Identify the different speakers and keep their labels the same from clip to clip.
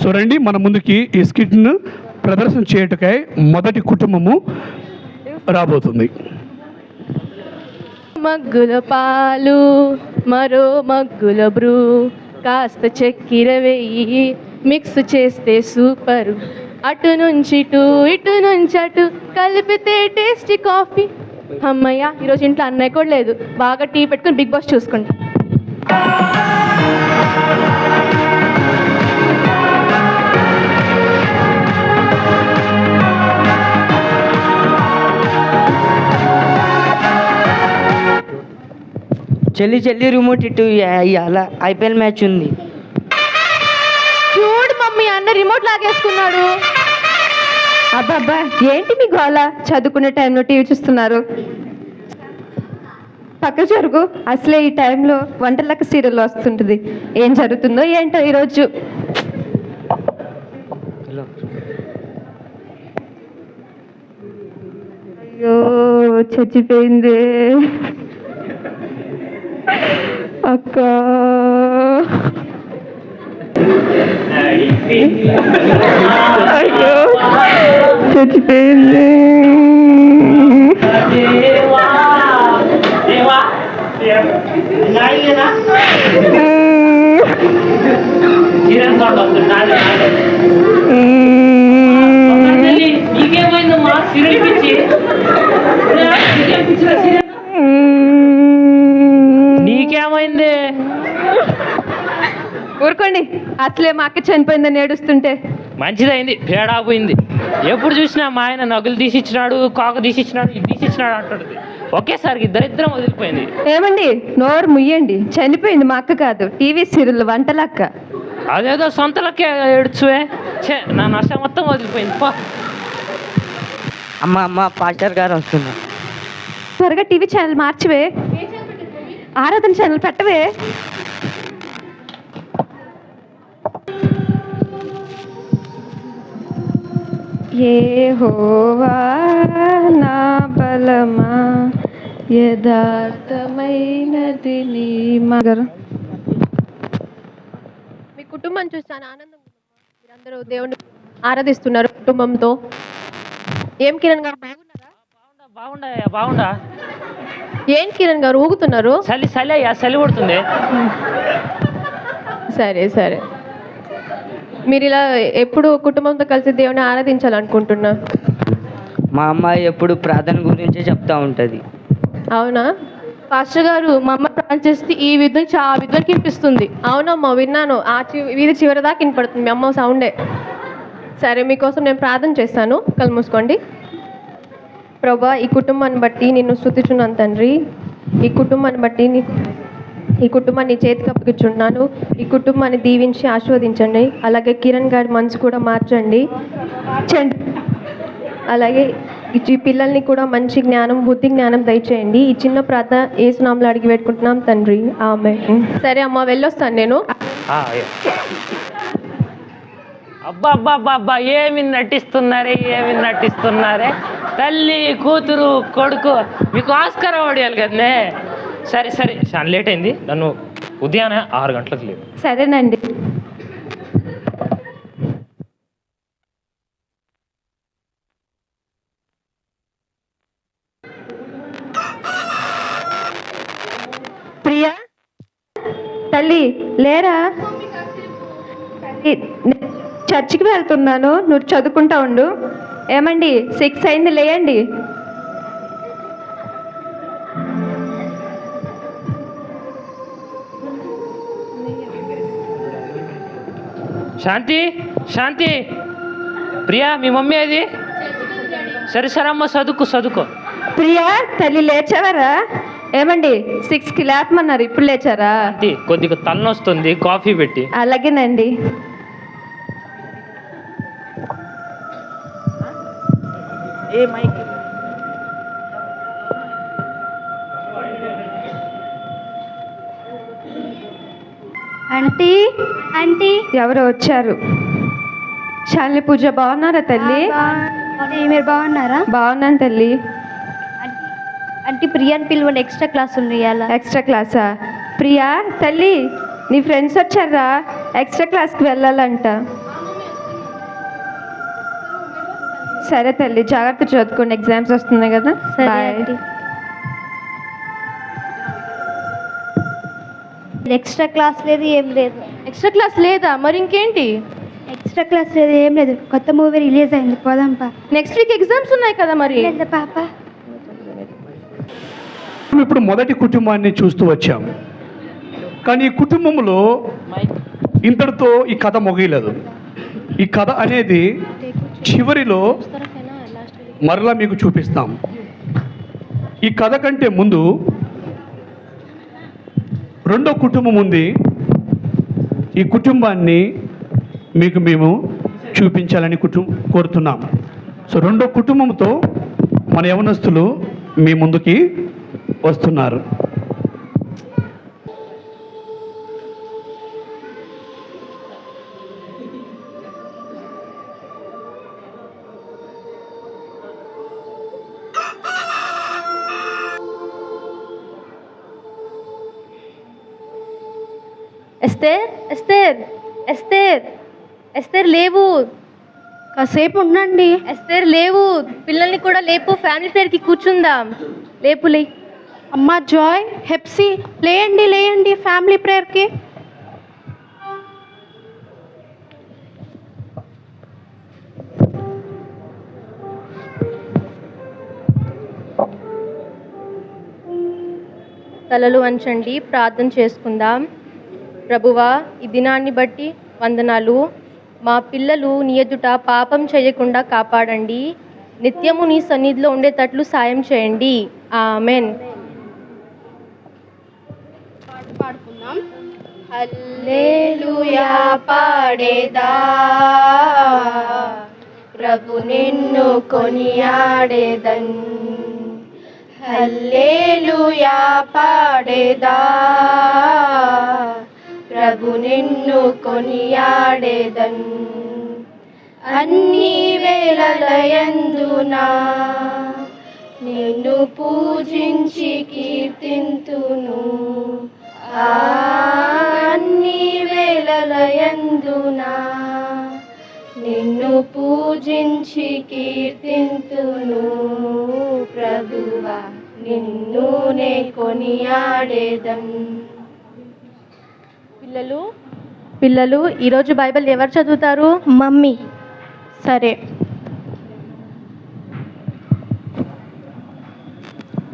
Speaker 1: So రండి మన ముందుకి ఈ స్కిట్ను ప్రదర్శన చేయటకై మొదటి కుటుంబము రాబోతుంది.
Speaker 2: మగ్గుల పాలు మరో మగ్గుల బ్రూ కాస్త చక్కెర వేయి మిక్స్ చేస్తే సూపరు అటు నుంచి ఇటు నుంచి అటు కలిపితే టేస్టీ కాఫీ. అమ్మయ్య ఈరోజు ఇంట్లో అన్నయ్య కూడా లేదు, బాగా టీ పెట్టుకుని బిగ్ బాస్ చూసుకుంటా.
Speaker 3: చెల్లి రిమోట్ ఇటు ఇవాళ ఐపీఎల్ మ్యాచ్ ఉంది.
Speaker 2: చూడు మమ్మీ అన్న రిమోట్ లాగేసుకున్నాడు.
Speaker 4: అబ్బాబ్బా ఏంటి మీ గోళ? చదువుకునే టైంలో టీవీ చూస్తున్నారు. పక్క జరుగు. అసలే ఈ టైంలో వంటలక్క సీరియల్ వస్తుంటుంది. ఏం జరుగుతుందో ఏంటో ఈరోజు. అయ్యో చచ్చిపోయింది అక్క. అయ్యో చచ్చిపోయింది.
Speaker 3: నీకేమైంది?
Speaker 4: ఊరుకోండి, అసలే మా అక్క చనిపోయిందని ఏడుస్తుంటే.
Speaker 3: మంచిదైంది, పేడా పోయింది. ఎప్పుడు చూసినా మా ఆయన నగులు తీసిచ్చినాడు, కాకు తీసిచ్చినాడు, ఇది తీసిచ్చినాడు అంటాడు. ఒకేసారికి ఇద్దరిద్దరం వదిలిపోయింది.
Speaker 4: ఏమండి నోరు ముయ్యండి. చనిపోయింది మా అక్క కాదు, టీవీ సీరియల్ వంటలక్క.
Speaker 3: అదేదో సొంతలకే ఏడ్చువే. నా నష్టం మొత్తం వదిలిపోయింది. అమ్మ పాస్టర్ గారు వస్తున్నారు.
Speaker 4: త్వరగా టీవీ ఛానల్ మార్చివే. ఆరాధన ఛానల్ పెట్టవే. యెహోవా నా బలమా యథార్థమైనది నీ మగర.
Speaker 2: మీ కుటుంబం చూస్తాను ఆనందం. మీరందరూ దేవుని ఆరాధిస్తున్నారు కుటుంబంతో. ఏం కిరణ్ గారు బాగున్నారా?
Speaker 3: బాగుండా.
Speaker 2: ఏం కిరణ్ గారు ఊగుతున్నారు?
Speaker 3: చలి కొడుతుంది.
Speaker 2: సరే మీరు ఇలా ఎప్పుడు కుటుంబంతో కలిసి దేవుని ఆరాధించాలనుకుంటున్నా?
Speaker 3: మా అమ్మాయి ఎప్పుడు ప్రార్థన గురించే చెప్తా ఉంటుంది.
Speaker 2: అవునా? పాస్టర్ గారు మా అమ్మ ప్రార్థన చేస్తే ఈ విధంగా ఆ విధంగా వినిపిస్తుంది. అవునమ్మా విన్నాను, ఆ వీధి చివరి దాకా వినపడుతుంది మీ అమ్మ సౌండే. సరే మీకోసం నేను ప్రార్థన చేస్తాను. కళ్ళు మూసుకోండి. ప్రభా ఈ కుటుంబాన్ని బట్టి నిన్ను స్తుతిచున్నాను తండ్రి. ఈ కుటుంబాన్ని చేతికి అప్పగిస్తున్నాను. ఈ కుటుంబాన్ని దీవించి ఆశీర్వదించండి. అలాగే కిరణ్ గారి మనసు కూడా మార్చండి. అలాగే ఈ పిల్లల్ని కూడా మంచి జ్ఞానం బుద్ధి జ్ఞానం దయచేయండి. ఈ చిన్న ప్రార్థన యేసు నామములో అడిగి పెట్టుకుంటున్నాం తండ్రి, ఆమేన్. సరే అమ్మ వెళ్ళొస్తాను నేను.
Speaker 3: అబ్బా ఏమి నటిస్తున్నారే తల్లి కూతురు కొడుకు. మీకు ఆస్కార్ అవార్డు ఇవ్వాలి కదనే. సరే చాలా లేట్ అయింది. నన్ను ఉదయాన్నే 6 గంటలకు లేదు.
Speaker 4: సరేనండి. ప్రియా తల్లి లేరా? చర్చికి వెళ్తున్నాను, నువ్వు చదువుకుంటా ఉండు. ఏమండి 6 అయింది, లేయండి.
Speaker 3: శాంతి ప్రియా మీ మమ్మీ అది? సరే అమ్మ చదువుకో.
Speaker 4: ప్రియా తల్లి లేచావరా? ఏమండి 6కి లేపమన్నారు, ఇప్పుడు లేచారా?
Speaker 3: కొద్దిగా తలనొస్తుంది, కాఫీ పెట్టి.
Speaker 4: అలాగేనండి.
Speaker 5: ఆంటీ
Speaker 4: ఎవరో వచ్చారు. శాలిని పూజ బాగున్నారా తల్లి?
Speaker 5: మీరు బాగున్నారా?
Speaker 4: బాగున్నాను తల్లి.
Speaker 5: ఆంటీ ప్రియాని పిలువండి, ఎక్స్ట్రా క్లాస్ ఉంది ఇవాళ.
Speaker 4: ఎక్స్ట్రా క్లాసా? ప్రియా తల్లి నీ ఫ్రెండ్స్ వచ్చారా? ఎక్స్ట్రా క్లాస్కి వెళ్ళాలంట. సరే తల్లి, జాగ్రత్త చదువుకోండి, ఎగ్జామ్స్ వస్తున్నాయి కదా.
Speaker 5: సరే
Speaker 4: బాయ్.
Speaker 5: ఆంటీ. ఎక్స్ట్రా క్లాస్ లేదు, ఏం లేదు.
Speaker 2: ఎక్స్ట్రా క్లాస్ లేదా? మరి ఇంకేంటి?
Speaker 5: ఎక్స్ట్రా క్లాస్ లేదు, ఏం లేదు. కొత్త మూవీ రిలీజ్ అయింది, పోదాంపా.
Speaker 2: నెక్స్ట్ వీక్ ఎగ్జామ్స్ ఉన్నాయి కదా మరి.
Speaker 5: లేదా పాప?
Speaker 1: ఇప్పుడు మొదటి కుటుంబాన్ని చూస్తూ వచ్చాం, కానీ ఈ కుటుంబంలో ఇంతటితో ఈ కథ ముగియలేదు. ఈ కథ అనేది చివరిలో మరలా మీకు చూపిస్తాం. ఈ కథ కంటే ముందు రెండో కుటుంబం ఉంది. ఈ కుటుంబాన్ని మీకు మేము చూపించాలని కోరుతున్నాం. సో రెండో కుటుంబంతో మన యవనస్తులు మీ ముందుకి వస్తున్నారు.
Speaker 2: ఎస్తేర్, ఎస్తేర్, ఎస్తేర్, ఎస్తేర్ లేవు.
Speaker 5: కాసేపు ఉండండి.
Speaker 2: ఎస్తేర్ లేవు. పిల్లల్ని కూడా లేపు, ఫ్యామిలీ ప్రేయర్కి కూర్చుందాం. లేపు లే.
Speaker 5: అమ్మ జాయ్, హెప్సీ, లేయండి ఫ్యామిలీ ప్రేయర్కి.
Speaker 2: తలలు వంచండి, ప్రార్థన చేసుకుందాం. ప్రభువా, ఈ దినాన్ని బట్టి వందనాలు. మా పిల్లలు నీ ఎదుట పాపం చేయకుండా కాపాడండి. నిత్యము నీ సన్నిధిలో ఉండేటట్లు సాయం చేయండి. ఆమెన్.
Speaker 5: పాడుకుందాం. హల్లెలూయా పాడేదా, ప్రభు నిన్ను కొనియాడేదన్. హల్లెలూయా పాడేదా, ప్రభు నిన్ను కొనియాడేదన్. అన్ని వేళలయందునా నిన్ను పూజించి కీర్తింతును. అన్ని వేళలయందునా నిన్ను పూజించి కీర్తింతును. ప్రభువా, నిన్ను నే కొనియాడేదన్.
Speaker 2: పిల్లలు ఈరోజు బైబిల్ ఎవరు చదువుతారు?
Speaker 5: మమ్మీ. సరే.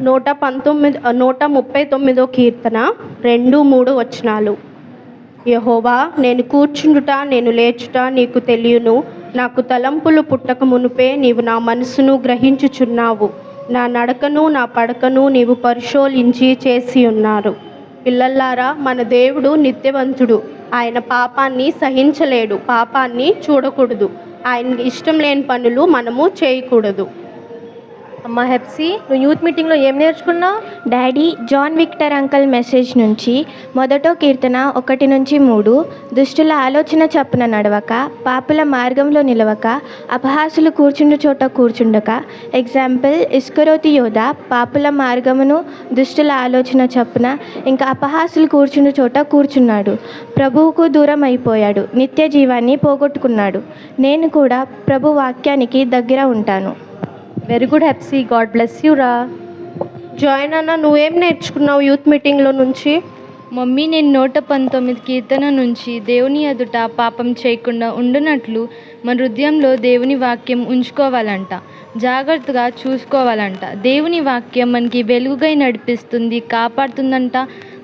Speaker 5: 139 కీర్తన 2-3 వచనాలు. యెహోవా, నేను కూర్చుండుట నేను లేచుట నీకు తెలియను. నాకు తలంపులు పుట్టక మునుపే నీవు నా మనసును గ్రహించుచున్నావు. నా నడకను నా పడకను నీవు పరిశోధించి చేసి ఉన్నారు. పిల్లల్లారా, మన దేవుడు నిత్యవంతుడు. ఆయన పాపాన్ని సహించలేడు, పాపాన్ని చూడకూడదు. ఆయనకి ఇష్టం లేని పనులు మనము చేయకూడదు.
Speaker 2: అమ్మ హెప్సీ, నువ్వు యూత్ మీటింగ్లో ఏం నేర్చుకున్నావు?
Speaker 6: Daddy, John Victor uncle message నుంచి మొదటో కీర్తన 1-3, దుష్టుల ఆలోచన చప్పున నడవక, పాపుల మార్గంలో నిలవక, అపహాసులు కూర్చుండు చోట కూర్చుండక. ఎగ్జాంపుల్, ఇస్కరోతి యోధ పాపుల మార్గమును దుష్టుల ఆలోచన చప్పున ఇంకా అపహాసులు కూర్చుండు చోట కూర్చున్నాడు. ప్రభువుకు దూరం అయిపోయాడు, నిత్య జీవాన్ని పోగొట్టుకున్నాడు. నేను కూడా ప్రభు వాక్యానికి దగ్గర ఉంటాను.
Speaker 2: Very good Hepsi, God bless you రా.
Speaker 5: జాయిన్ అన్న, నువ్వేం నేర్చుకున్నావు యూత్ మీటింగ్లో నుంచి?
Speaker 7: మమ్మీ, నేను 119 కీర్తన నుంచి దేవుని ఎదుట పాపం చేయకుండా ఉండునట్లు మన హృదయంలో దేవుని వాక్యం ఉంచుకోవాలంట, జాగ్రత్తగా చూసుకోవాలంట. దేవుని వాక్యం మనకి వెలుగుగా నడిపిస్తుంది, కాపాడుతుందంట,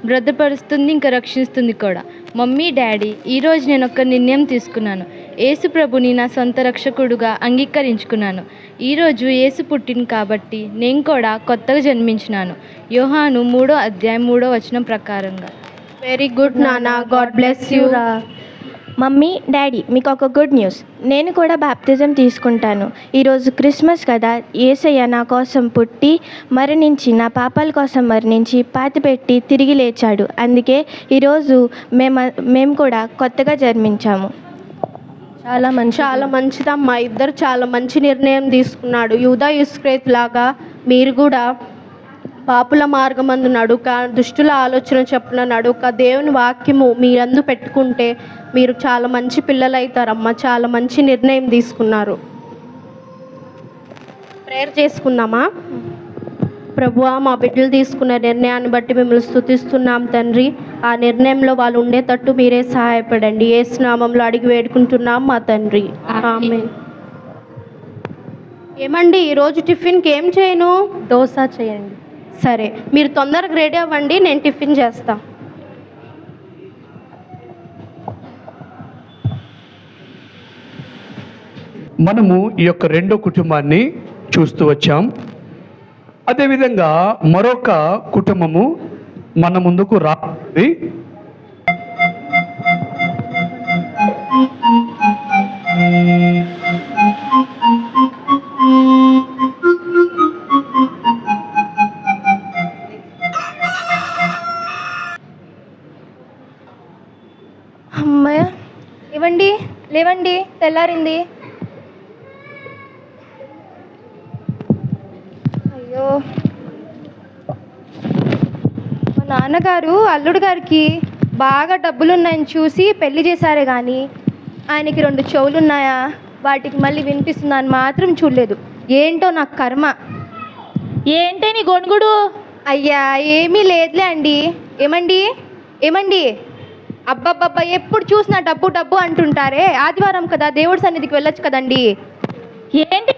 Speaker 7: భద్రపరుస్తుంది, ఇంకా రక్షిస్తుంది కూడా. మమ్మీ, డాడీ, ఈరోజు నేను ఒక నిర్ణయం తీసుకున్నాను. యేసు ప్రభుని నా సొంత రక్షకుడుగా అంగీకరించుకున్నాను. ఈరోజు యేసు పుట్టింది కాబట్టి నేను కూడా కొత్తగా జన్మించినాను. యోహాను 3:3 ప్రకారంగా.
Speaker 5: వెరీ గుడ్ నాన్న, గాడ్ బ్లెస్ యూ రా.
Speaker 6: మమ్మీ, డాడీ, మీకు ఒక గుడ్ న్యూస్. నేను కూడా బాప్తిజం తీసుకుంటాను. ఈరోజు క్రిస్మస్ కదా. యేసయ్య నా కోసం పుట్టి మరణించి, నా పాపాల కోసం మరణించి, పాతిపెట్టి తిరిగి లేచాడు. అందుకే ఈరోజు మేము కూడా కొత్తగా జన్మించాము.
Speaker 5: చాలా మంచిదమ్మా. ఇద్దరు చాలా మంచి నిర్ణయం తీసుకున్నాడు. యూదా ఇస్కరియోతు లాగా మీరు కూడా పాపుల మార్గమందు నడుక, దుష్టుల ఆలోచన చొప్పున నడుక, దేవుని వాక్యము మీరందు పెట్టుకుంటే మీరు చాలా మంచి పిల్లలు అవుతారమ్మా. చాలా మంచి నిర్ణయం తీసుకున్నారు. ప్రేయర్ చేసుకుందామా? ప్రభువా, మా బిడ్డలు తీసుకున్న నిర్ణయాన్ని బట్టి మిమ్మల్ని స్తుతిస్తున్నాం తండ్రి. ఆ నిర్ణయంలో వాళ్ళు ఉండేటట్టు మీరే సహాయపడండి. యేసు నామములో అడిగి వేడుకుంటున్నాం మా తండ్రి, ఆమేన్. ఏమండి, ఈరోజు టిఫిన్కి ఏం చేయను?
Speaker 2: దోశ చేయండి.
Speaker 5: సరే, మీరు తొందరగా రెడీ అవ్వండి, నేను టిఫిన్ చేస్తా.
Speaker 1: మనము ఈ యొక్క రెండో కుటుంబాన్ని చూస్తూ వచ్చాం. అదేవిధంగా మరొక కుటుంబము మన ముందుకు రాఉంది.
Speaker 6: అమ్మయ్య, ఇవ్వండి, లేవండి, తెల్లారింది. అయ్యో, మా నాన్నగారు అల్లుడు గారికి బాగా డబ్బులున్నాయని చూసి పెళ్లి చేశారే కానీ ఆయనకి 2 చెవులు ఉన్నాయా, వాటికి మళ్ళీ వినిపిస్తుందని మాత్రం చూడలేదు. ఏంటో నాకు కర్మ.
Speaker 2: ఏంటే నీ గొణుగుడు?
Speaker 6: అయ్యా, ఏమీ లేదులే అండి. ఏమండి, ఏమండి, అబ్బబ్బబ్బా, ఎప్పుడు చూసినా డబ్బు డబ్బు అంటుంటారే. ఆదివారం కదా, దేవుడి సన్నిధికి వెళ్ళొచ్చు కదండి.
Speaker 2: ఏంటి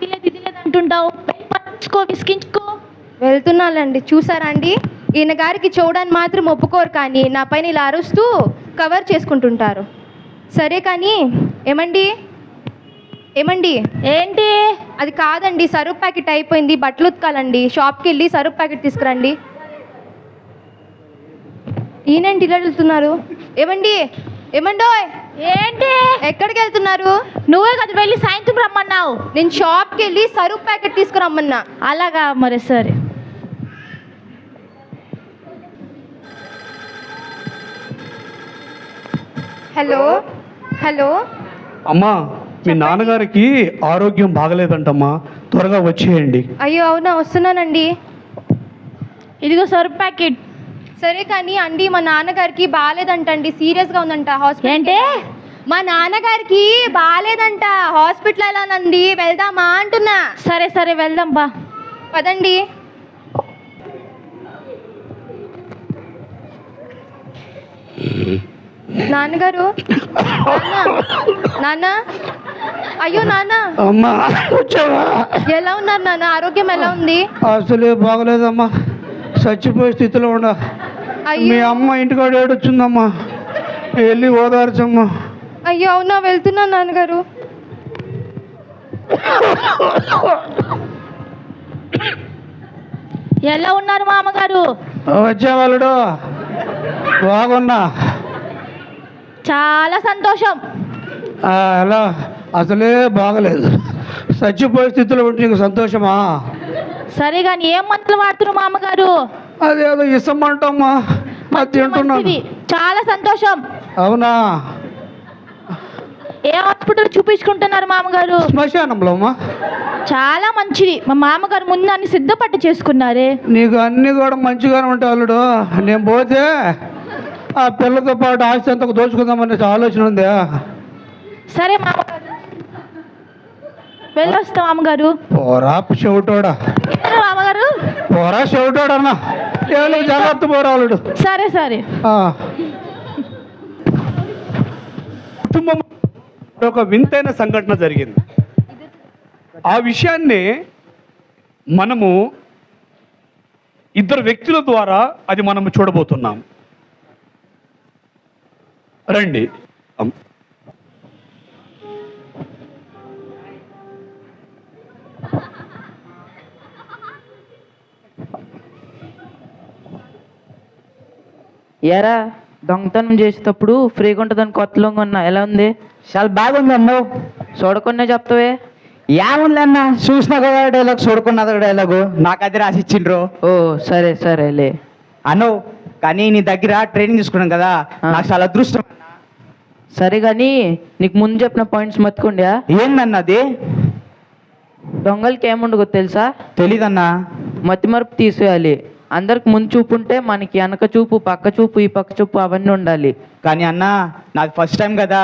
Speaker 2: ఇది లేదు అంటుంటావు? విసిగించుకో.
Speaker 6: వెళ్తున్నానండి. చూసారా అండి, ఈయన గారికి చూడడానికి మాత్రం ఒప్పుకోరు కానీ నా పైన ఇలా అరుస్తూ కవర్ చేసుకుంటుంటారు. సరే కానీ ఏమండి, ఏమండి,
Speaker 2: ఏంటి?
Speaker 6: అది కాదండి, సరుపు ప్యాకెట్ అయిపోయింది, బట్టలు ఉతకాలండి. షాప్కి వెళ్ళి సరుపు ప్యాకెట్ తీసుకురండి. ఈయనండి ఇలా వెళ్తున్నారు. ఏమండి, ఏమండోయ్,
Speaker 2: ఏంటి?
Speaker 6: ఎక్కడికి వెళ్తున్నారు?
Speaker 2: నువ్వే కదా వెళ్ళి సాయంత్రం రమ్మన్నావు.
Speaker 6: నేను షాప్కి వెళ్ళి సరుపు ప్యాకెట్ తీసుకురమ్మన్నా.
Speaker 2: అలాగా, మరి సరే.
Speaker 6: Hello, hello.
Speaker 1: అమ్మా, మీ నాన్నగారికి ఆరోగ్యం బాగలేదంటమ్మా, త్వరగా వచ్చేయండి.
Speaker 6: అయ్యో అవునా, వస్తున్నానండి.
Speaker 2: ఇదిగో సరుపు ప్యాకెట్.
Speaker 6: సరే కానీ అండి, మా నాన్నగారికి బాగాలేదంటండి, సీరియస్గా ఉందంట హాస్పిటల్.
Speaker 2: ఏంటి?
Speaker 6: మా నాన్నగారికి బాగాలేదంట, హాస్పిటల్ వెళ్ళాలండి, వెళ్దామా అంటున్నా.
Speaker 2: సరే సరే, వెళ్దాం బా.
Speaker 6: పదండి. నాన్నగారు, నాన్న, అయ్యో నాన్న,
Speaker 1: అమ్మా వచ్చావా?
Speaker 6: ఎలా ఉన్నారు నాన్న? ఆరోగ్యం ఎలా ఉంది?
Speaker 1: అసలే బాగలేదమ్మా, చచ్చిపోయే స్థితిలో ఉండ. మీ
Speaker 6: అయ్యో,
Speaker 1: అమ్మ ఇంటికాడ ఏడొచ్చిందమ్మా, వెళ్ళి ఓదార్చమ్మా.
Speaker 6: అయ్యో అవునా, వెళ్తున్నాను నాన్నగారు.
Speaker 2: ఎలా ఉన్నారు మామగారు?
Speaker 1: వచ్చేవాళ్ళుడు బాగున్నా.
Speaker 2: చాలా సంతోషం.
Speaker 1: ఎలా? అసలే బాగలేదు, చచ్చిపోయే స్థితిలో ఉంటే నీకు సంతోషమా?
Speaker 2: సరే కానీ ఏం మందులు వాడుతున్నారు మామగారు?
Speaker 1: అదేదో ఇస్తామంటమ్మా, అది తింటున్నాను.
Speaker 2: మంచిది, చాలా సంతోషం.
Speaker 1: అవునా?
Speaker 2: ఏ హాస్పిటల్ చూపించుకుంటున్నారు మామగారు?
Speaker 1: శ్మశానంలో అమ్మా.
Speaker 2: చాలా మంచిది. మా మామగారు ముందు అన్ని సిద్ధపట్టు చేసుకున్నారే.
Speaker 1: నీకు అన్నీ కూడా మంచిగానే ఉంటాయి అల్లుడు. నేను పోతే ఆ పిల్లతో పాటు ఆస్తి అంతకు దోచుకుందామనే ఆలోచన ఉంది.
Speaker 2: సరే మామగారు, వెళ్ళొస్తాం మామగారు.
Speaker 1: పోరా చెవిటోడా,
Speaker 2: ఏంటి మామగారు?
Speaker 1: పోరా చెవిటోడా అన్న, ఏదో జాగ్రత్త పోరా అల్లుడు.
Speaker 2: సరే సరే.
Speaker 1: కుటుంబం ఒక వింతైన సంఘటన జరిగింది. ఆ విషయాన్ని మనము ఇద్దరు వ్యక్తుల ద్వారా అది మనము చూడబోతున్నాం. రండి.
Speaker 8: ఏరా, దొంగతనం చేసేటప్పుడు ఫ్రీగా ఉంటుందని కొత్తలో ఉన్నా, ఎలా ఉంది?
Speaker 9: చాలా బాగుంది అన్న.
Speaker 8: చూడకుండా చెప్తావే?
Speaker 9: ఏముంది అన్న, చూసినా కదా డైలాగ్, చూడకున్నది డైలాగు, నాకు అది రాసి ఇచ్చిండ్రు.
Speaker 8: ఓ సరే సరేలే
Speaker 9: అను, కానీ నీ దగ్గర ట్రైనింగ్ తీసుకున్నాం కదా, నాకు చాలా అదృష్టం.
Speaker 8: సరే కానీ నీకు ముందు చెప్పిన పాయింట్స్ మర్చిపోండా?
Speaker 9: ఏందన్నది?
Speaker 8: దొంగలకి ఏముండదు తెలుసా?
Speaker 9: తెలీదన్నా.
Speaker 8: మతి మరుపు తీసేయాలి. అందరికి ముందు చూపు ఉంటే మనకి వెనక చూపు, పక్క చూపు, ఈ పక్క చూపు అవన్నీ ఉండాలి.
Speaker 9: కానీ అన్న నాది ఫస్ట్ టైం కదా,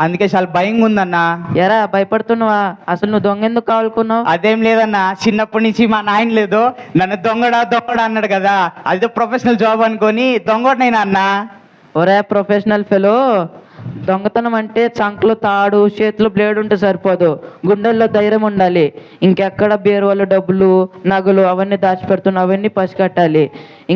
Speaker 9: అందుకే చాలా భయంగా ఉందన్నా.
Speaker 8: ఎరా భయపడుతున్నావా? అసలు నువ్వు దొంగ ఎందుకు కావాలనుకున్నావు?
Speaker 9: అదేం లేదన్నా, చిన్నప్పటి నుంచి మా నాయన లేదు నన్ను దొంగడా అన్నాడు కదా, అదే ప్రొఫెషనల్ జాబ్ అనుకొని దొంగడనైనా అన్నా.
Speaker 8: ఒరే ప్రొఫెషనల్ ఫెలో, దొంగతనం అంటే చంకలో తాడు, చేతిలో బ్లేడ్ ఉంటే సరిపోదు, గుండెల్లో ధైర్యం ఉండాలి. ఇంకెక్కడ బీరువాళ్ళు డబ్బులు, నగలు అవన్నీ దాచిపెడుతున్నావు, అవన్నీ పసిగట్టాలి.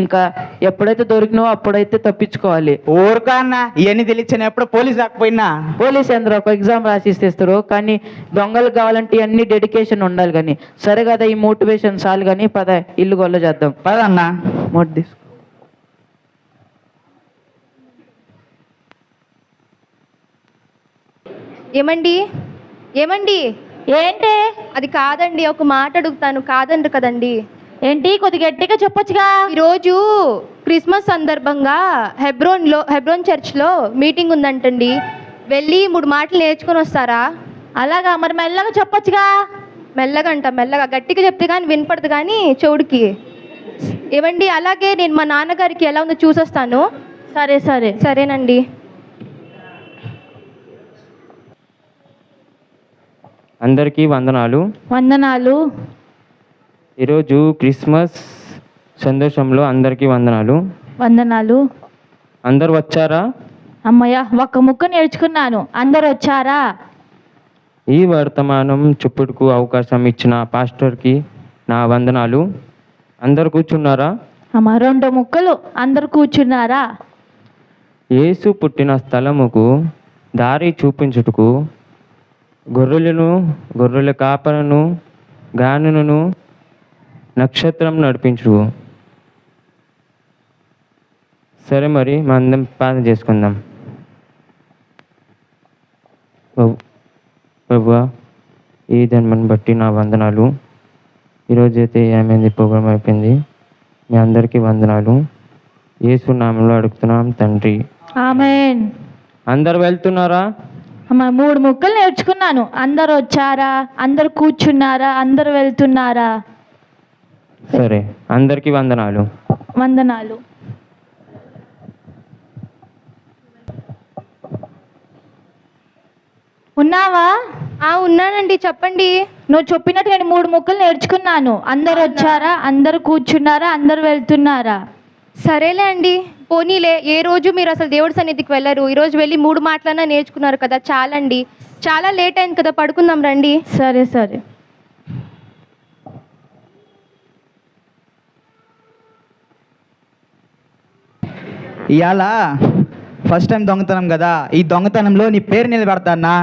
Speaker 8: ఇంకా ఎప్పుడైతే దొరికినావో అప్పుడైతే తప్పించుకోవాలి.
Speaker 9: ఊరుకా అన్న, ఇవన్నీ తెలియచ్చాను ఎప్పుడు పోలీస్ రాకపోయినా.
Speaker 8: పోలీస్ అందరూ ఒక ఎగ్జామ్ రాసిస్తారు, కానీ దొంగలు కావాలంటే ఇవన్నీ డెడికేషన్ ఉండాలి. కానీ సరే కదా, ఈ మోటివేషన్ చాలు. కానీ పద ఇల్లు గొల్ల చేద్దాం.
Speaker 9: పదన్నా.
Speaker 8: మొట్టు తీసుకో.
Speaker 5: ఏమండి ఏమండి
Speaker 6: ఏంటి?
Speaker 5: అది కాదండి, ఒక మాట అడుగుతాను, కాదండి కదండి.
Speaker 6: ఏంటి? కొద్దిగా గట్టిగా చెప్పొచ్చుగా.
Speaker 5: ఈరోజు క్రిస్మస్ సందర్భంగా హెబ్రోన్ చర్చ్లో మీటింగ్ ఉందంటండి. వెళ్ళి 3 మాటలు నేర్చుకొని వస్తారా?
Speaker 6: అలాగా, మరి మెల్లగా చెప్పొచ్చుగా.
Speaker 5: మెల్లగా గట్టిగా చెప్తే కానీ వినపడదు కానీ చెవుడికి. ఏమండి, అలాగే నేను మా నాన్నగారికి ఎలా ఉందో చూసొస్తాను.
Speaker 6: సరే సరే.
Speaker 5: సరేనండి.
Speaker 10: అందరికీ వందనాలు.
Speaker 6: వందనాలు.
Speaker 10: ఈరోజు క్రిస్మస్ సంతోషంలో అందరికీ వందనాలు.
Speaker 6: వందనాలు.
Speaker 10: అందరు వచ్చారా?
Speaker 6: అమ్మయ్య, ఒక్క ముక్క నేర్చుకున్నాను. అందరు వచ్చారా?
Speaker 10: ఈ వర్తమానం చెప్పుడుకు అవకాశం ఇచ్చిన పాస్టర్కి నా వందనాలు. అందరు కూర్చున్నారా?
Speaker 6: అమ్మ, 2 ముక్కలు. అందరు కూర్చున్నారా?
Speaker 10: యేసు పుట్టిన స్థలముకు దారి చూపించుటకు గొర్రెల కాపరను గానును నక్షత్రం నడిపించు. సరే, మరి మనం ప్రార్థన చేసుకుందాం. ప్రభువా, ఈ జన్మను బట్టి నా వందనాలు. ఈరోజైతే ఏమైంది, ప్రోగ్రాం అయిపోయింది. మీ అందరికీ వందనాలు. యేసు నామంలో అడుగుతున్నాం తండ్రి,
Speaker 6: ఆమేన్.
Speaker 10: అందరు వెళ్తున్నారా?
Speaker 6: అమ్మ, 3 ముక్కలు నేర్చుకున్నాను. అందరు వచ్చారా? అందరు కూర్చున్నారా? అందరు వెళ్తున్నారా?
Speaker 10: సరే, అందరికీ వందనాలు.
Speaker 6: వందనాలు. ఉన్నావా?
Speaker 5: ఉన్నానండి, చెప్పండి.
Speaker 6: నువ్వు చెప్పినట్టు నేను 3 ముక్కలు నేర్చుకున్నాను. అందరు వచ్చారా? అందరు కూర్చున్నారా? అందరు వెళ్తున్నారా?
Speaker 5: సరేలే అండి, పోనీలే. ఏ రోజు మీరు అసలు దేవుడి సన్నిధికి వెళ్ళరు, ఈరోజు వెళ్ళి 3 మాటలన్నా నేర్చుకున్నారు కదా, చాలండి. చాలా లేట్ అయింది కదా, పడుకుందాం రండి.
Speaker 6: సరే సరే.
Speaker 9: ఇవాళ ఫస్ట్ టైం దొంగతనం కదా, ఈ దొంగతనంలో నీ పేరు నిలబెడతా అన్నా.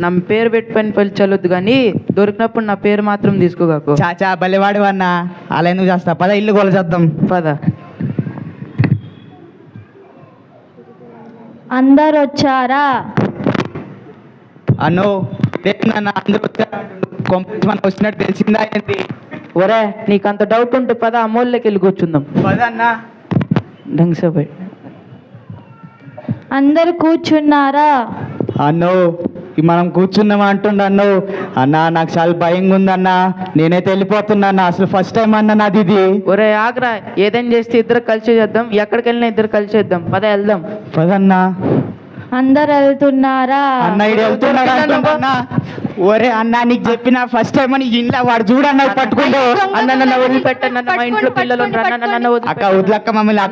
Speaker 8: నా పేరు పెట్టుకొని పిలిచలొద్దు, కానీ దొరికినప్పుడు నా పేరు మాత్రం తీసుకోగాకు.
Speaker 9: చాచా బలివాడివన్నా, అలా ఎందుకు చేస్తా? పద ఇల్లు గోల చేద్దాం.
Speaker 8: పద.
Speaker 6: అందరు వచ్చారా?
Speaker 9: అన్నో అందరూ వచ్చారు, వచ్చినట్టు తెలిసిందా ఏంటి?
Speaker 8: ఒరే, నీకు అంత డౌట్ ఉంటే పద అమ్మోళ్ళకి వెళ్ళి కూర్చుందాం.
Speaker 9: పద అన్నా.
Speaker 8: డంగ్సపై
Speaker 6: అందరు కూర్చున్నారా?
Speaker 9: అన్నో మనం కూర్చున్నామా అంటుండ. అన్నా నాకు చాలా భయంగా ఉందన్నా, నేనైతే వెళ్ళిపోతున్నా. అసలు ఫస్ట్ టైం అన్నా నాది ఇది.
Speaker 8: ఒరే ఆగ్రా, ఏదైనా చేస్తే ఇద్దరు కలిసి చేద్దాం. ఎక్కడికి వెళ్ళినా ఇద్దరు కలిసి చేద్దాం. పద వెళ్దాం.
Speaker 9: పదన్నా.
Speaker 6: అందరు వెళ్తున్నారా?
Speaker 9: అన్న ఇడు వెళ్తున్నాడా? ఒరే అన్నా, నీకు చెప్పిన ఫస్ట్ టైం అని ఇంట్లో వాడు చూడన్నా పట్టుకుంటూ.
Speaker 8: అన్న నన్ను వదిలిపెట్టండి, మా ఇంట్లో పిల్లలు
Speaker 9: అక్క వదిలక్క మమ్మల్ని.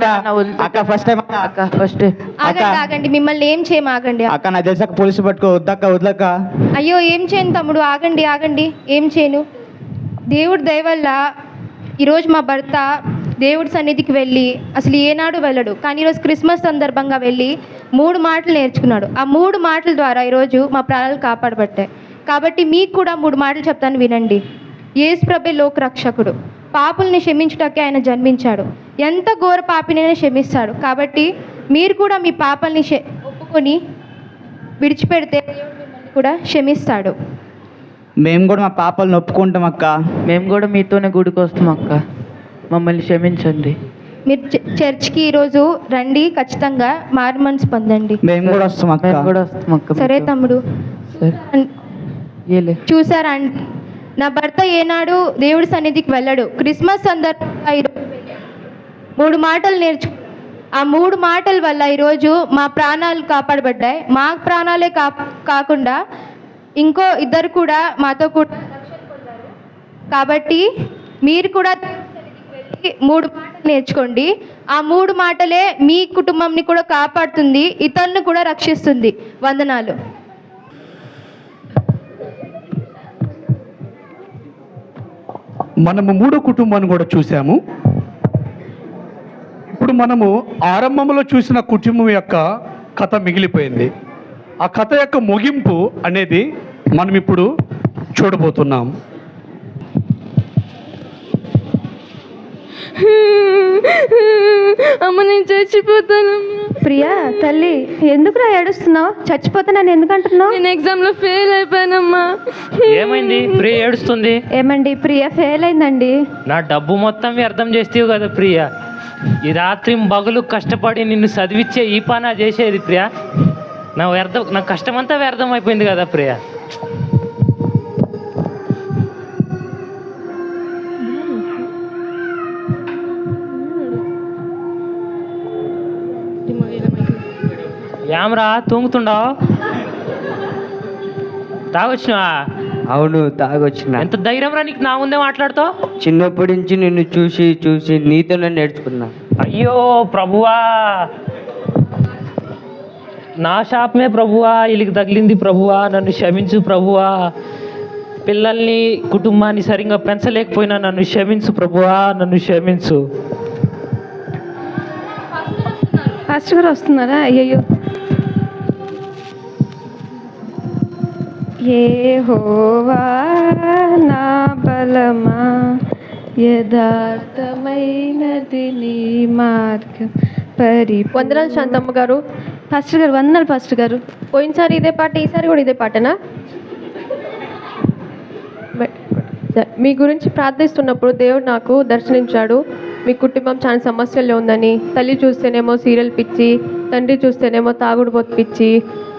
Speaker 9: అక్క ఫస్ట్ టైం.
Speaker 8: అక్క ఫస్ట్.
Speaker 5: ఆగండి, మిమ్మల్ని ఏం చేయమాగండి.
Speaker 9: అక్క నా తెలిసాక పోలీసు పట్టుకో. వద్దక్క.
Speaker 5: అయ్యో, ఏం చేయను తమ్ముడు, ఆగండి. ఏం చేయను. దేవుడి దయ వల్ల ఈరోజు మా భర్త దేవుడి సన్నిధికి వెళ్ళి అసలు ఏనాడు వెళ్ళడు, కానీ ఈరోజు క్రిస్మస్ సందర్భంగా వెళ్ళి 3 మాటలు నేర్చుకున్నాడు. ఆ 3 మాటల ద్వారా ఈరోజు మా ప్రాణాలు కాపాడబట్టాయి. కాబట్టి మీకు కూడా 3 మాటలు చెప్తాను, వినండి. యేసు ప్రభువే లోక రక్షకుడు. పాపుల్ని క్షమించుటకే ఆయన జన్మించాడు. ఎంత ఘోర పాపినైనా క్షమిస్తాడు. కాబట్టి మీరు కూడా మీ పాపాలని ఒప్పుకొని విడిచిపెడితే దేవుడు మిమ్మల్ని కూడా క్షమిస్తాడు.
Speaker 9: మేము కూడా మా పాపాలను ఒప్పుకుంటాం అక్క.
Speaker 8: మేము కూడా మీతోనే గుడికి వస్తాం అక్క, మమ్మల్ని క్షమించండి.
Speaker 5: మీరు చర్చ్కి ఈరోజు రండి, ఖచ్చితంగా మారు మనసు పొందండి.
Speaker 9: మేము కూడా వస్తాం అక్క.
Speaker 8: మేము కూడా వస్తాం అక్క.
Speaker 5: సరే తమ్ముడు.
Speaker 8: ఏలే.
Speaker 5: చూసారా అండి, నా భర్త ఏనాడు దేవుడి సన్నిధికి వెళ్ళడు. క్రిస్మస్ సందర్భంగా ఈరోజు
Speaker 4: 3 మాటలు ఆ 3 మాటల వల్ల ఈరోజు మా ప్రాణాలు కాపాడబడ్డాయి. మా ప్రాణాలే కాకుండా ఇంకో 2 కూడా మాతో కూడా కాబట్టి మీరు కూడా 3 మాటలు నేర్చుకోండి. ఆ 3 మాటలే మీ కుటుంబంని కూడా కాపాడుతుంది, ఇతరులను కూడా రక్షిస్తుంది. వందనాలు.
Speaker 1: మనము 3 కుటుంబాన్ని కూడా చూసాము. ఇప్పుడు మనము ఆరంభంలో చూసిన కుటుంబం యొక్క కథ మిగిలిపోయింది. ఆ కథ యొక్క ముగింపు అనేది మనం ఇప్పుడు చూడబోతున్నాం.
Speaker 2: అమ్మ నేను చచ్చిపోతానమ్మా.
Speaker 4: ప్రియా తల్లి, ఎందుకురా ఏడుస్తున్నావు? చచ్చిపోతానని ఎందుకు అంటున్నావు?
Speaker 2: నేను ఎగ్జామ్లో ఫెయిల్ అయిపోయానమ్మా.
Speaker 3: ఏమైంది? ప్రియ ఏడుస్తుంది.
Speaker 4: ఏమండి, ప్రియా ఫెయిల్ అయిందండి.
Speaker 3: నా డబ్బు మొత్తం వ్యర్థం చేస్తేవు కదా ప్రియ. ఈ రాత్రి పగలు కష్టపడి నిన్ను చదివిచ్చే ఈ పని చేసేది ప్రియ. నా కష్టమంతా వ్యర్థం అయిపోయింది కదా ప్రియ. ఏమరా తూంగుతుండవు? తాగొచ్చినా?
Speaker 8: అవును, తాగొచ్చిన.
Speaker 3: ఎంత ధైర్యం రా నీకు నా ముందే మాట్లాడుతావు?
Speaker 8: చిన్నప్పటి నుంచి నిన్ను చూసి చూసి నీతోనే నేర్చుకున్నా.
Speaker 3: అయ్యో ప్రభువా, నా శాపమే ప్రభువా వీళ్ళకి తగిలింది ప్రభువా, నన్ను క్షమించు ప్రభువా. పిల్లల్ని కుటుంబాన్ని సరిగ్గా పెంచలేకపోయినా నన్ను క్షమించు ప్రభువా, నన్ను క్షమించు.
Speaker 4: ఫాస్ట్ గారు వస్తున్నారా? అయ్యయ్యో. యెహోవా నా బలమా, యథార్థమైనది నీ మార్గం
Speaker 11: వందనాలు శాంతమ్మ గారు.
Speaker 4: పాస్టర్ గారు వందనాలు. పాస్టర్ గారు
Speaker 11: పోయినసారి ఇదే పాట, ఈసారి కూడా ఇదే పాటనా? మీ గురించి ప్రార్థిస్తున్నప్పుడు దేవుడు నాకు దర్శనించాడు. మీ కుటుంబం చాలా సమస్యల్లో ఉందని. తల్లి చూస్తేనేమో సీరియల్ పిచ్చి, తండ్రి చూస్తేనేమో తాగుడు బొత్తు పిచ్చి,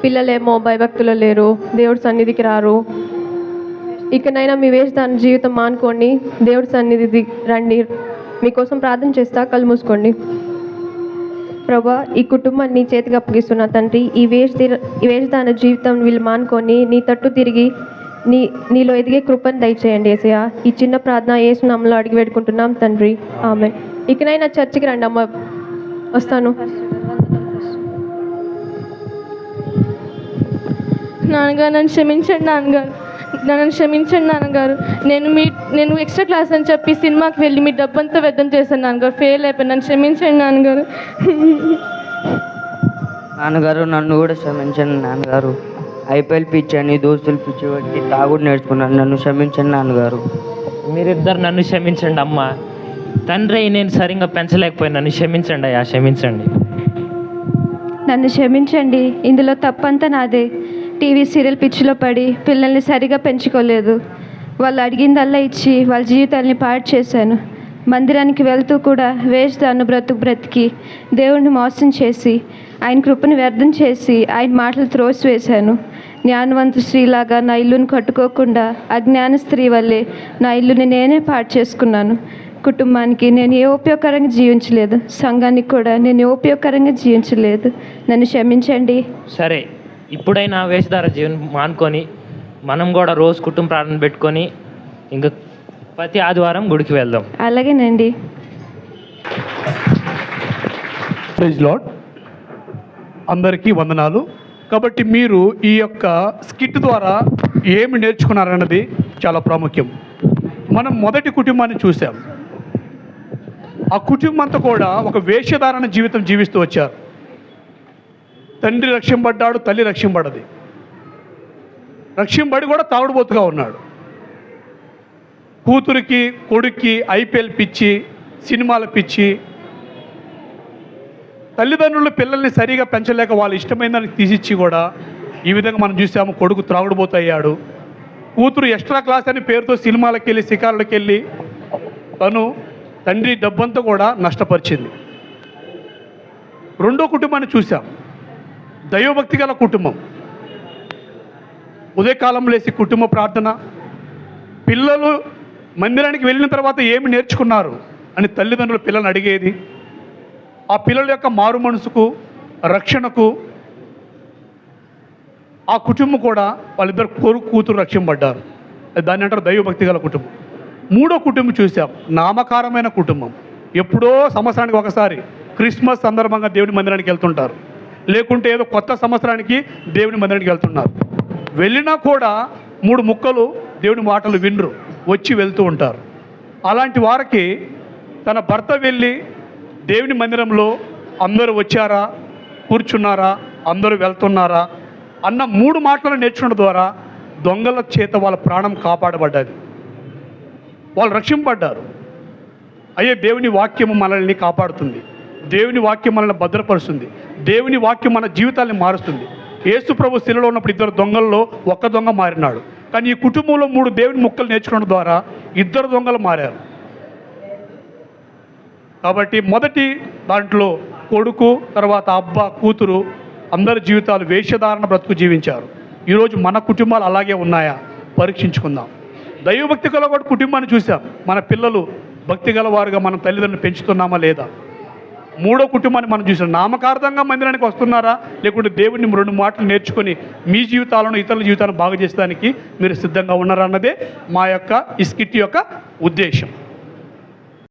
Speaker 11: పిల్లలేమో భయభక్తులు లేరు, దేవుడి సన్నిధికి రారు. ఇకనైనా మీ వేషధాన జీవితం మానుకోండి, దేవుడి సన్నిధికి రండి. మీకోసం ప్రార్థన చేస్తా, కళ్ళు మూసుకోండి. ప్రభా, ఈ కుటుంబాన్ని చేతికి అప్పగిస్తున్నా తండ్రి. ఈ వేషధాన జీవితం వీళ్ళు మానుకొని నీ తట్టు తిరిగి నీలో ఎదిగే కృపను దయచేయండి యేసయ్య. ఈ చిన్న ప్రార్థన యేసు నామములో అడిగి వేడుకుంటున్నాం తండ్రి, ఆమేన్. ఇకనైనా చర్చికి రండి అమ్మ, వస్తాను.
Speaker 2: నాన్నగారు నన్ను క్షమించండి నాన్నగారు, నన్ను క్షమించండి నాన్నగారు. నేను ఎక్స్ట్రా క్లాస్ అని చెప్పి సినిమాకి వెళ్ళి మీ డబ్బంతా వ్యర్థం చేశాను నాన్నగారు. ఫెయిల్ అయిపోయాను, నన్ను క్షమించండి నాన్నగారు.
Speaker 8: నాన్నగారు నన్ను కూడా క్షమించండి నాన్నగారు. ఐపీఎల్ పిచ్చి అని దోస్తులు పిచ్చి బట్టి తాగుడు నేర్చుకున్నాను, నన్ను క్షమించండి నాన్నగారు.
Speaker 3: మీరిద్దరు నన్ను క్షమించండి అమ్మ. తండ్రి నేను సరిగ్గా పెంచలేకపోయినా నన్ను క్షమించండి అయ్యా, క్షమించండి.
Speaker 4: నన్ను క్షమించండి, ఇందులో తప్పంతా నాదే. టీవీ సీరియల్ పిచ్చిలో పడి పిల్లల్ని సరిగా పెంచుకోలేదు. వాళ్ళు అడిగిందల్లా ఇచ్చి వాళ్ళ జీవితాలని పాడు చేశాను. మందిరానికి వెళ్తూ కూడా వేషధాను బ్రతికి దేవుడిని మోసం చేసి ఆయన కృపను వ్యర్థం చేసి ఆయన మాటలు త్రోసివేశాను. జ్ఞానవంత స్త్రీలాగా నా ఇల్లుని కట్టుకోకుండా అజ్ఞాన స్త్రీ వల్లే నా ఇల్లుని నేనే పాడు చేసుకున్నాను. కుటుంబానికి నేను ఏ ఉపయోగకరంగా జీవించలేదు, సంఘానికి కూడా నేను ఏ ఉపయోగకరంగా జీవించలేదు. నన్ను క్షమించండి.
Speaker 3: సరే, ఇప్పుడైనా వేషధార జీవనం మానుకొని మనం కూడా రోజు కుటుంబ ప్రార్థన పెట్టుకొని ఇంకా ప్రతి ఆదివారం గుడికి వెళ్దాం.
Speaker 4: అలాగేనండి.
Speaker 1: Praise Lord. అందరికీ వందనాలు. కాబట్టి మీరు ఈ యొక్క స్కిట్ ద్వారా ఏమి నేర్చుకున్నారన్నది చాలా ప్రాముఖ్యం. మనం మొదటి కుటుంబాన్ని చూసాం. ఆ కుటుంబం అంతా కూడా ఒక వేషధారణ జీవితం జీవిస్తూ వచ్చారు. తండ్రి రక్షింపడ్డాడు, తల్లి రక్షింపడ్డది. రక్షింపడి కూడా తాగుడుబోతుగా ఉన్నాడు. కూతురికి కొడుక్కి ఐపీఎల్ పిచ్చి, సినిమాల పిచ్చి. తల్లిదండ్రులు పిల్లల్ని సరిగా పెంచలేక వాళ్ళు ఇష్టమైందని తీసిచ్చి కూడా ఈ విధంగా మనం చూసాము. కొడుకు త్రాగుడుబోతు అయ్యాడు. కూతురు ఎక్స్ట్రా క్లాస్ అని పేరుతో సినిమాలకు వెళ్ళి షికారులకు వెళ్ళి తను తండ్రి డబ్బంతా కూడా నష్టపరిచింది. రెండో కుటుంబాన్ని చూసాం. దైవభక్తి గల కుటుంబం. ఉదయకాలం లేచి కుటుంబ ప్రార్థన. పిల్లలు మందిరానికి వెళ్ళిన తర్వాత ఏమి నేర్చుకున్నారు అని తల్లిదండ్రులు పిల్లల్ని అడిగేది. ఆ పిల్లల యొక్క మారు మనసుకు, రక్షణకు ఆ కుటుంబం కూడా వాళ్ళిద్దరు కొడుకు కూతురు రక్షింపబడ్డారు. దాన్ని అంటారు దైవభక్తి గల కుటుంబం. మూడో కుటుంబం చూసాం, నామకారమైన కుటుంబం. ఎప్పుడో సంవత్సరానికి ఒకసారి క్రిస్మస్ సందర్భంగా దేవుని మందిరానికి వెళ్తుంటారు, లేకుంటే ఏదో కొత్త సంవత్సరానికి దేవుని మందిరానికి వెళ్తున్నారు. వెళ్ళినా కూడా 3 ముక్కలు దేవుని మాటలు వినరు, వచ్చి వెళ్తూ ఉంటారు. అలాంటి వారికి తన భర్త వెళ్ళి దేవుని మందిరంలో అందరూ వచ్చారా, కూర్చున్నారా, అందరూ వెళ్తున్నారా అన్న 3 మాటలను నేర్చుకోవడం ద్వారా దొంగల చేత వాళ్ళ ప్రాణం కాపాడబడ్డది, వాళ్ళు రక్షింపబడ్డారు. అయ్యే దేవుని వాక్యము మనల్ని కాపాడుతుంది, దేవుని వాక్యం మనల్ని భద్రపరుస్తుంది, దేవుని వాక్యం మన జీవితాన్ని మారుస్తుంది. యేసు ప్రభు శిలలో ఉన్నప్పుడు 2 దొంగల్లో 1 దొంగ మారినాడు, కానీ ఈ కుటుంబంలో 3 దేవుని ముక్కలు నేర్చుకోవడం ద్వారా 2 దొంగలు మారారు. కాబట్టి మొదటి దాంట్లో కొడుకు, తర్వాత అబ్బ, కూతురు అందరి జీవితాలు వేషధారణ బ్రతుకు జీవించారు. ఈరోజు మన కుటుంబాలు అలాగే ఉన్నాయా పరీక్షించుకుందాం. దైవభక్తి గల కూడా కుటుంబాన్ని చూసాం, మన పిల్లలు భక్తి గలవారుగా మన తల్లిదండ్రులు పెంచుతున్నామా లేదా. మూడో కుటుంబాన్ని మనం చూసాం, నామకార్థంగా మందిరానికి వస్తున్నారా, లేకుంటే దేవుడిని 2 మాటలు నేర్చుకొని మీ జీవితాలను, ఇతరుల జీవితాలను బాగు చేసేదానికి మీరు సిద్ధంగా ఉన్నారా అన్నదే మా యొక్క ఈ స్కిట్ యొక్క ఉద్దేశం.